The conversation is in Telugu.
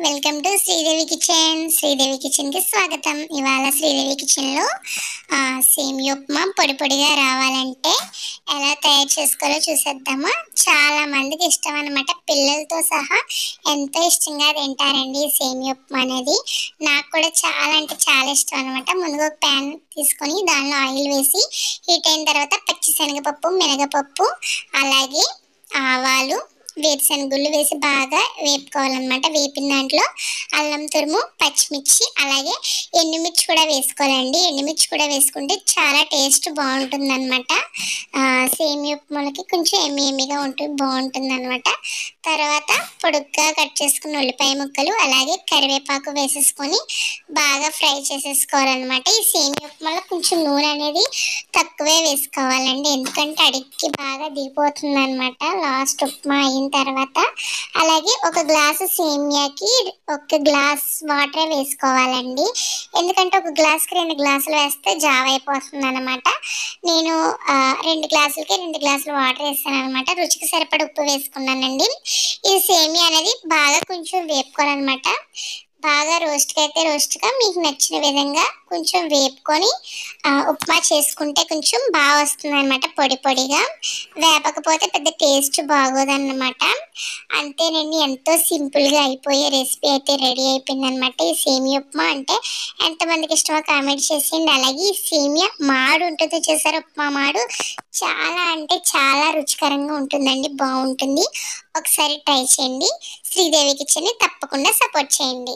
Welcome to Sridevi kitchen. Sridevi kitchen కి స్వాగతం. ఇవాళ శ్రీదేవి కిచెన్ లో సేమియా ఉప్మా పొడి పొడిగా రావాలంటే ఎలా తయారు చేసుకోవాలో చూసేద్దామా. చాలా మందికి ఇష్టం అనమాట, పిల్లలతో సహా ఎంతో ఇష్టంగా తింటారండి ఈ సేమియా ఉప్మా అనేది. నాకు కూడా చాలా అంటే చాలా ఇష్టం అనమాట. ముందుగా ఒక ప్యాన్ తీసుకొని దానిలో ఆయిల్ వేసి హీట్ అయిన తర్వాత పచ్చిశనగపప్పు, మినగపప్పు, అలాగే ఆవాలు, వేరుశనగుళ్ళు వేసి బాగా వేపుకోవాలన్నమాట. వేపిన దాంట్లో అల్లం తురుము, పచ్చిమిర్చి, అలాగే ఎండుమిర్చి కూడా వేసుకోవాలండి. ఎండుమిర్చి కూడా వేసుకుంటే చాలా టేస్ట్ బాగుంటుంది అనమాట. సేమియా ఉప్మాలకి కొంచెం ఎమ్మిగా ఉంటుంది, బాగుంటుంది అనమాట. తర్వాత పొడుగ్గా కట్ చేసుకున్న ఉల్లిపాయ ముక్కలు, అలాగే కరివేపాకు వేసేసుకొని బాగా ఫ్రై చేసేసుకోవాలన్నమాట. ఈ సేమియా ఉప్మాలో కొంచెం నూనె అనేది తక్కువే వేసుకోవాలండి, ఎందుకంటే అడిగి బాగా దిగిపోతుంది అనమాట లాస్ట్ ఉప్మా అయిన తర్వాత. అలాగే ఒక గ్లాసు సేమియాకి ఒక గ్లాస్ వాటర్ వేసుకోవాలండి, ఎందుకంటే ఒక గ్లాస్కి 2 గ్లాసులు వేస్తే జావ అయిపోతుంది అనమాట. నేను 2 గ్లాసులకి 2 గ్లాసులు వాటర్ వేస్తాను అనమాట. రుచికి సరిపడ ఉప్పు వేసుకున్నానండి. ఈ సేమియా అనేది బాగా కొంచెం వేపుకోవాలన్నమాట. బాగా రోస్ట్గా అయితే రోస్ట్గా మీకు నచ్చిన విధంగా కొంచెం వేపుకొని ఉప్మా చేసుకుంటే కొంచెం బాగా వస్తుంది అనమాట, పొడి పొడిగా. వేపకపోతే పెద్ద టేస్ట్ బాగోదన్నమాట. అంతేనండి, ఎంతో సింపుల్గా అయిపోయే రెసిపీ అయితే రెడీ అయిపోయింది అనమాట. ఈ సేమియా ఉప్మా అంటే ఎంతమందికి ఇష్టమో కామెంట్ చేసేయండి. అలాగే ఈ సేమియా మాడు ఉంటుందో చేశారు, ఉప్మా మాడు, చాలా అంటే చాలా రుచికరంగా ఉంటుందండి, బాగుంటుంది. ఒకసారి ట్రై చేయండి. శ్రీదేవి కిచెన్ని తప్పకుండా సపోర్ట్ చేయండి.